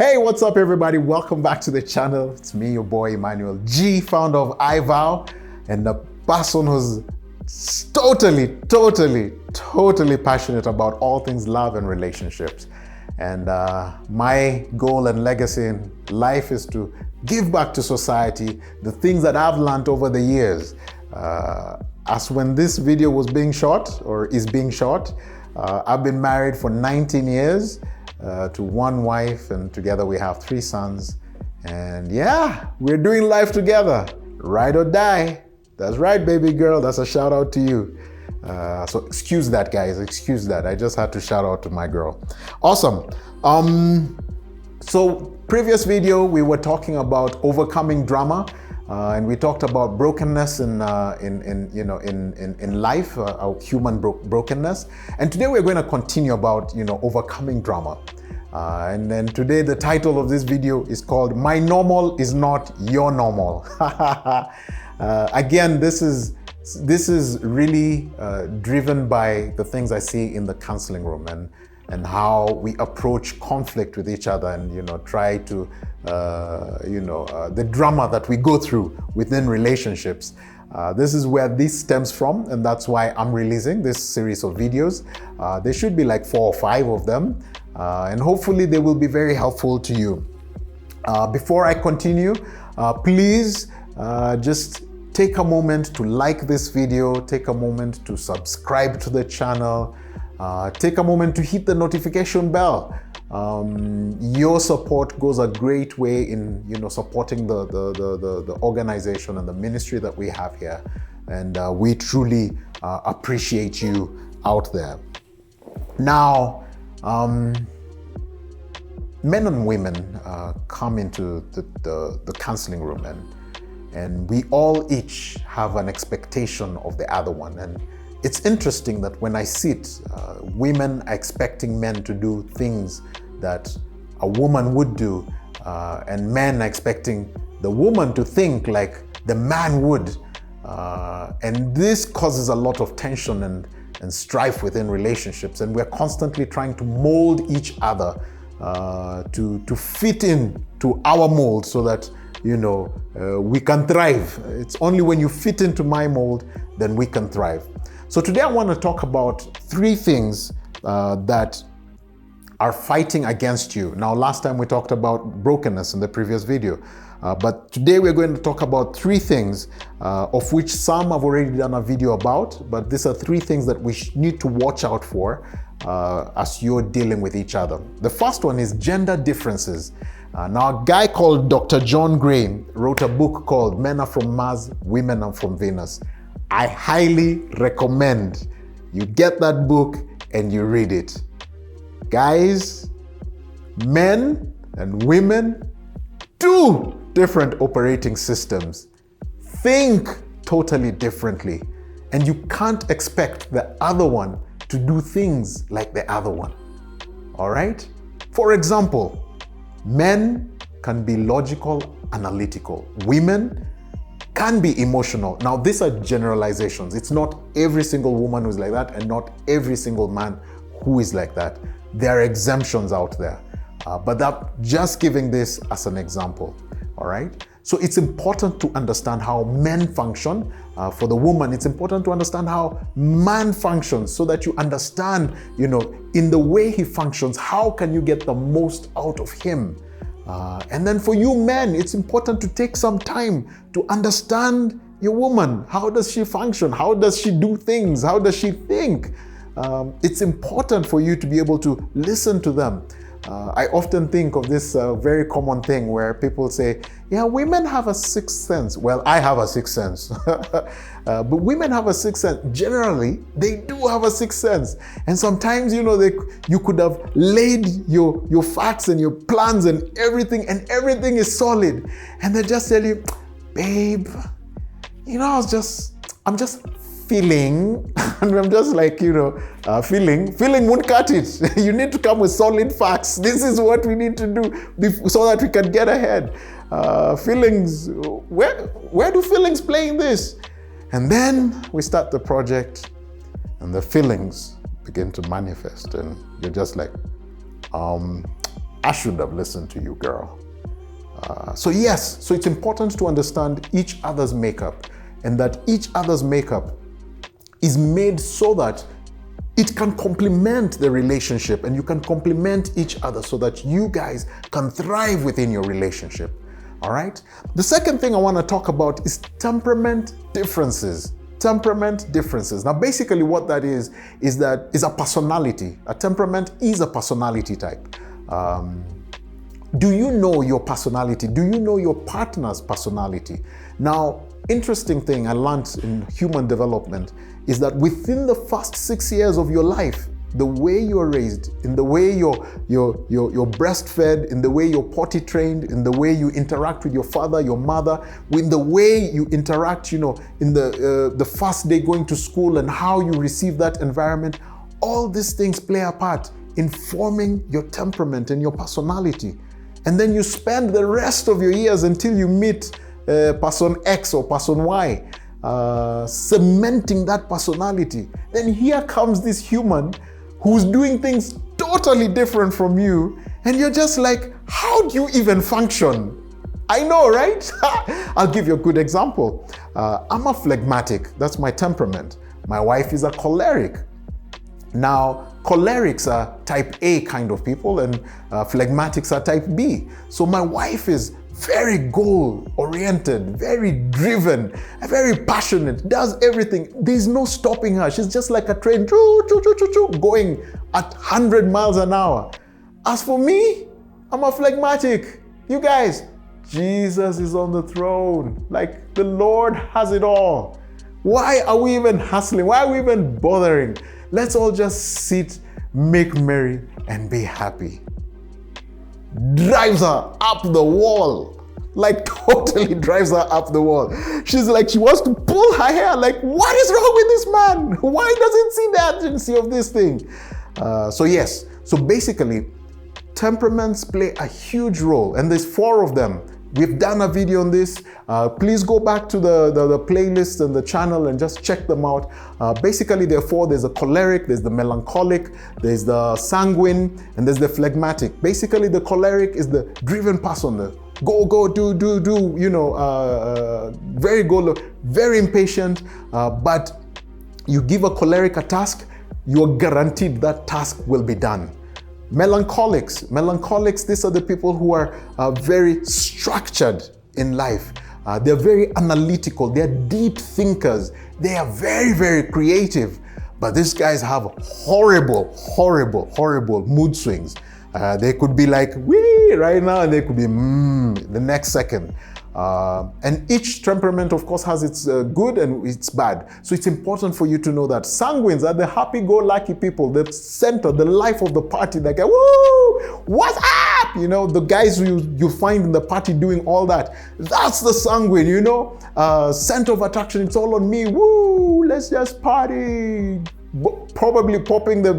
Hey, what's up everybody? Welcome back to the channel. It's me, your boy Emmanuel G, founder of Ivow, and the person who's totally passionate about all things love and relationships. And my goal and legacy in life is to give back to society the things that I've learned over the years. As when this video was being shot, or is being shot, I've been married for 19 years to one wife, and together we have 3 sons. And yeah, we're doing life together, ride or die. That's right, baby girl. That's a shout out to you. So excuse that, guys. Excuse that. I just had to shout out to my girl. Awesome. So previous video, we were talking about overcoming drama, and we talked about brokenness in life, human brokenness. And today we're going to continue about overcoming drama. And then today the title of this video is called "My Normal is Not Your Normal." Again, this is really driven by the things I see in the counseling room, and how we approach conflict with each other, and try to the drama that we go through within relationships. This is where this stems from, and that's why I'm releasing this series of videos. There should be like 4 or 5 of them, and hopefully they will be very helpful to you. Before I continue, please just take a moment to like this video, take a moment to subscribe to the channel, take a moment to hit the notification bell. Your support goes a great way in supporting the organization and the ministry that we have here, and we truly appreciate you out there. Now, men and women come into the counseling room, and we all each have an expectation of the other one. And it's interesting that when I sit, women are expecting men to do things that a woman would do, and men are expecting the woman to think like the man would. And this causes a lot of tension and strife within relationships, and we're constantly trying to mold each other to fit in to our mold, so that we can thrive. It's only when you fit into my mold, then we can thrive. So today I want to talk about 3 things that are fighting against you. Now, last time we talked about brokenness in the previous video, but today we're going to talk about 3 things, of which some I've already done a video about, but these are 3 things that we need to watch out for as you're dealing with each other. The first one is gender differences. Now, a guy called Dr. John Gray wrote a book called "Men Are From Mars, Women Are From Venus." I highly recommend you get that book and you read it. Guys, men and women, 2 different operating systems. Think totally differently, and you can't expect the other one to do things like the other one. All right? For example, men can be logical, analytical. Women can be emotional. Now, these are generalizations. It's not every single woman who's like that, and not every single man who is like that. There are exemptions out there, but that just giving this as an example. All right. So it's important to understand how men function. For the woman, it's important to understand how man functions, so that you understand, in the way he functions, how can you get the most out of him? And then for you men, it's important to take some time to understand your woman. How does she function? How does she do things? How does she think? It's important for you to be able to listen to them. I often think of this very common thing where people say, yeah, women have a 6th sense. Well, I have a 6th sense. But women have a 6th sense. Generally, they do have a 6th sense. And sometimes, you could have laid your facts and your plans and everything is solid. And they just tell you, babe, I'm just feeling, and I'm just like, feeling won't cut it. You need to come with solid facts. This is what we need to do so that we can get ahead. Feelings, where do feelings play in this? And then we start the project, and the feelings begin to manifest, and you're just like, I should have listened to you, girl. So yes, so it's important to understand each other's makeup, and that each other's makeup is made so that it can complement the relationship, and you can complement each other so that you guys can thrive within your relationship. All right? The second thing I want to talk about is temperament differences. Temperament differences. Now, basically what that is a personality. A temperament is a personality type. Do you know your personality? Do you know your partner's personality? Now, interesting thing I learned in human development is that within the first 6 years of your life, the way you're raised, in the way you're breastfed, in the way you're potty trained, in the way you interact with your father, your mother, in the way you interact, in the first day going to school and how you receive that environment, all these things play a part in forming your temperament and your personality. And then you spend the rest of your years until you meet person X or person Y, cementing that personality. Then here comes this human who's doing things totally different from you, and you're just like, how do you even function? I know, right? I'll give you a good example. I'm a phlegmatic. That's my temperament. My wife is a choleric. Now, cholerics are type A kind of people, and phlegmatics are type B. So my wife is very goal-oriented, very driven, very passionate, does everything. There's no stopping her. She's just like a train, going at 100 miles an hour. As for me, I'm a phlegmatic. You guys, Jesus is on the throne. Like, the Lord has it all. Why are we even hustling? Why are we even bothering? Let's all just sit, make merry, and be happy. Drives her up the wall. Like, totally drives her up the wall. She's like, she wants to pull her hair. Like, what is wrong with this man? Why doesn't he see the urgency of this thing? So basically, temperaments play a huge role, and there's 4 of them. We've done a video on this. Please go back to the playlist and the channel and just check them out. Basically, there are 4. There's the choleric, there's the melancholic, there's the sanguine, and there's the phlegmatic. Basically, the choleric is the driven person, the go, do, very goal, very impatient. But you give a choleric a task, you're guaranteed that task will be done. Melancholics, these are the people who are very structured in life. They're very analytical. They're deep thinkers. They are very, very creative. But these guys have horrible mood swings. They could be like, wee, right now, and they could be, the next second. And each temperament, of course, has its good and its bad. So it's important for you to know that sanguines are the happy-go-lucky people, the center, the life of the party. They go, woo, what's up? The guys you find in the party doing all that. That's the sanguine, center of attraction. It's all on me. Woo, let's just party. Probably popping the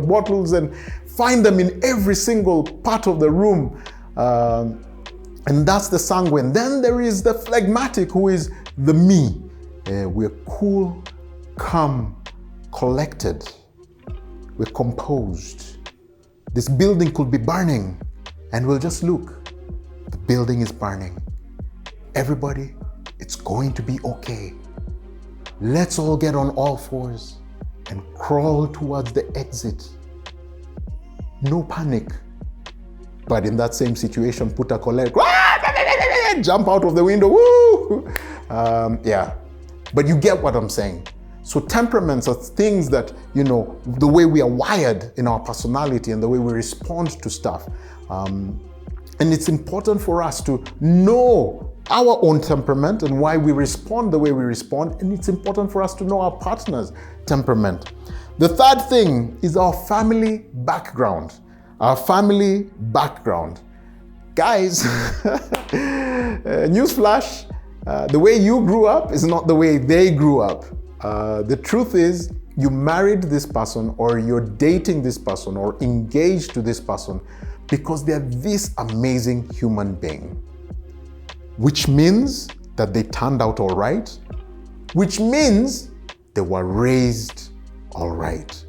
bottles and find them in every single part of the room. And that's the sanguine. Then there is the phlegmatic, who is the me. We're cool, calm, collected. We're composed. This building could be burning, and we'll just look. The building is burning. Everybody, it's going to be okay. Let's all get on all fours and crawl towards the exit. No panic. But in that same situation, put a choleric, jump out of the window, woo! But you get what I'm saying. So temperaments are things that, the way we are wired in our personality and the way we respond to stuff. And it's important for us to know our own temperament and why we respond the way we respond. And it's important for us to know our partner's temperament. The third thing is our family background. Our family background. Guys, newsflash, the way you grew up is not the way they grew up. The truth is, you married this person, or you're dating this person, or engaged to this person because they're this amazing human being. Which means that they turned out all right, which means they were raised all right.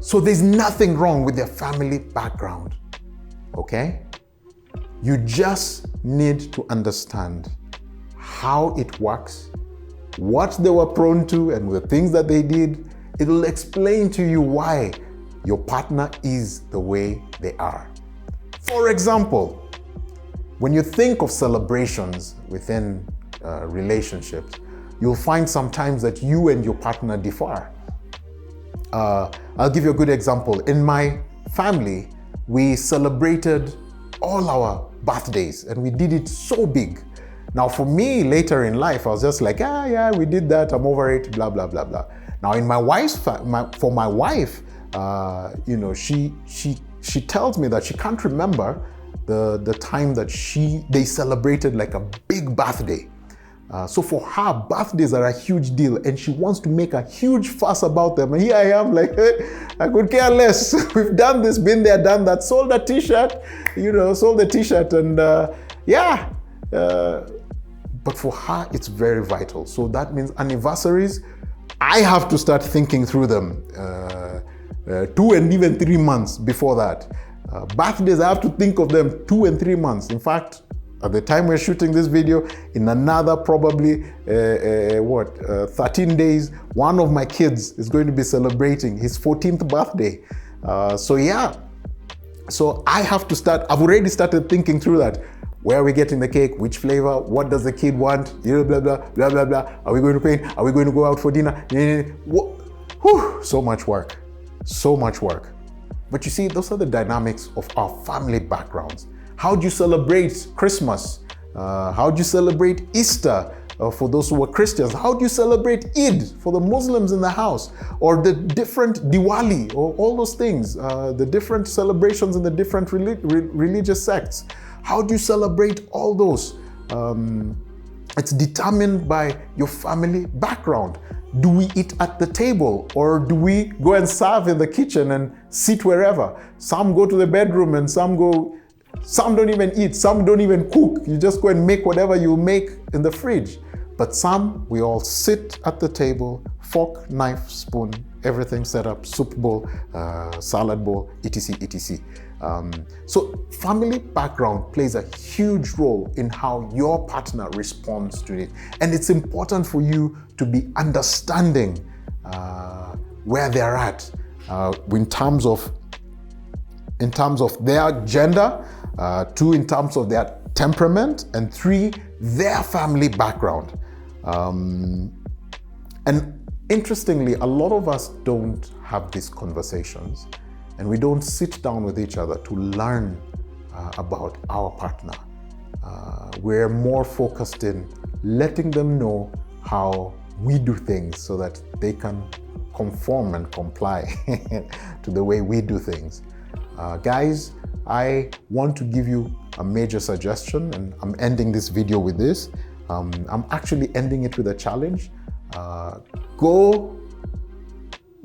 So there's nothing wrong with their family background, okay? You just need to understand how it works, what they were prone to, and the things that they did. It will explain to you why your partner is the way they are. For example, when you think of celebrations within relationships, you'll find sometimes that you and your partner differ. I'll give you a good example. In my family, we celebrated all our birthdays and we did it so big. Now for me, later in life, I was just like, yeah, we did that, I'm over it, blah, blah, blah, blah. Now in my wife's, for my wife, she tells me that she can't remember the time that they celebrated like a big birthday. So for her, birthdays are a huge deal and she wants to make a huge fuss about them. And here I am like, hey, I could care less. We've done this, been there, done that, sold the t-shirt and but for her, it's very vital. So that means anniversaries, I have to start thinking through them 2 and even 3 months before that. Birthdays, I have to think of them 2 and 3 months. In fact, at the time we're shooting this video, in another probably 13 days, one of my kids is going to be celebrating his 14th birthday. So I have to start, I've already started thinking through that. Where are we getting the cake? Which flavor? What does the kid want? Blah, blah, blah, blah, blah, blah. Are we going to paint? Are we going to go out for dinner? Whew, so much work. So much work. But you see, those are the dynamics of our family backgrounds. How do you celebrate Christmas? How do you celebrate Easter for those who are Christians? How do you celebrate Eid for the Muslims in the house? Or the different Diwali, or all those things, the different celebrations in the different religious sects. How do you celebrate all those? It's determined by your family background. Do we eat at the table or do we go and serve in the kitchen and sit wherever? Some go to the bedroom and some don't even eat, some don't even cook. You just go and make whatever you make in the fridge. But some, we all sit at the table, fork, knife, spoon, everything set up, soup bowl, salad bowl, etc., etc. So family background plays a huge role in how your partner responds to it. And it's important for you to be understanding where they're at in terms of their gender, 2, in terms of their temperament, and 3, their family background. And interestingly, a lot of us don't have these conversations. And we don't sit down with each other to learn about our partner. We're more focused in letting them know how we do things so that they can conform and comply to the way we do things. Guys, I want to give you a major suggestion, and I'm ending this video with this. I'm actually ending it with a challenge. Go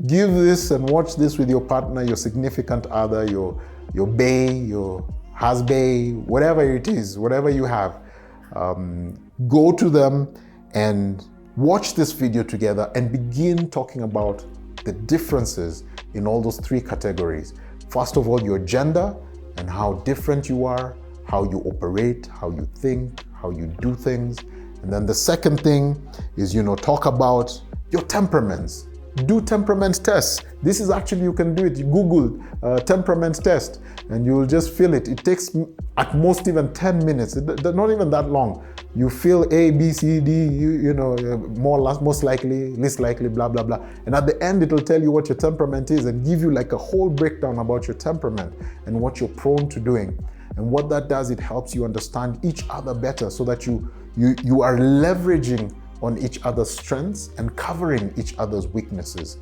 give this and watch this with your partner, your significant other, your bae, your husband, whatever it is, whatever you have. Go to them and watch this video together and begin talking about the differences in all those 3 categories. First of all, your gender and how different you are, how you operate, how you think, how you do things. And then the second thing is, talk about your temperaments. Do temperament tests. This is actually, you can do it. You Google temperament test and you'll just feel it. It takes at most even 10 minutes, not even that long. You feel A, B, C, D, most likely, least likely, blah, blah, blah. And at the end, it'll tell you what your temperament is and give you like a whole breakdown about your temperament and what you're prone to doing. And what that does, it helps you understand each other better so that you are leveraging on each other's strengths and covering each other's weaknesses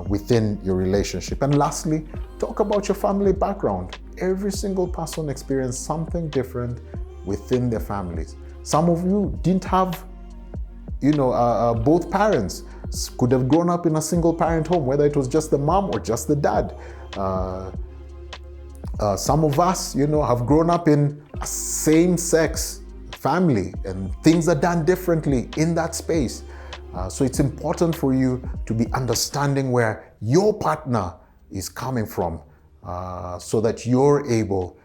within your relationship. And lastly, talk about your family background. Every single person experienced something different within their families. Some of you didn't have, both parents, could have grown up in a single parent home, whether it was just the mom or just the dad. Some of us, have grown up in a same-sex family and things are done differently in that space. So it's important for you to be understanding where your partner is coming from so that you're able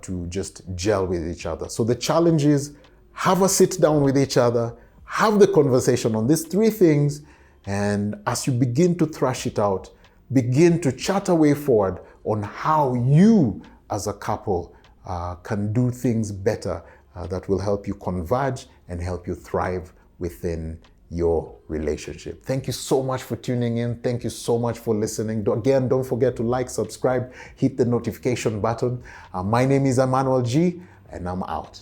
to just gel with each other. So the challenge is have a sit down with each other, have the conversation on these three things, and as you begin to thrash it out, begin to chart a way forward on how you as a couple can do things better that will help you converge and help you thrive within your relationship. Thank you so much for tuning in. Thank you so much for listening. Again, don't forget to like, subscribe, hit the notification button. My name is Emmanuel G, and I'm out.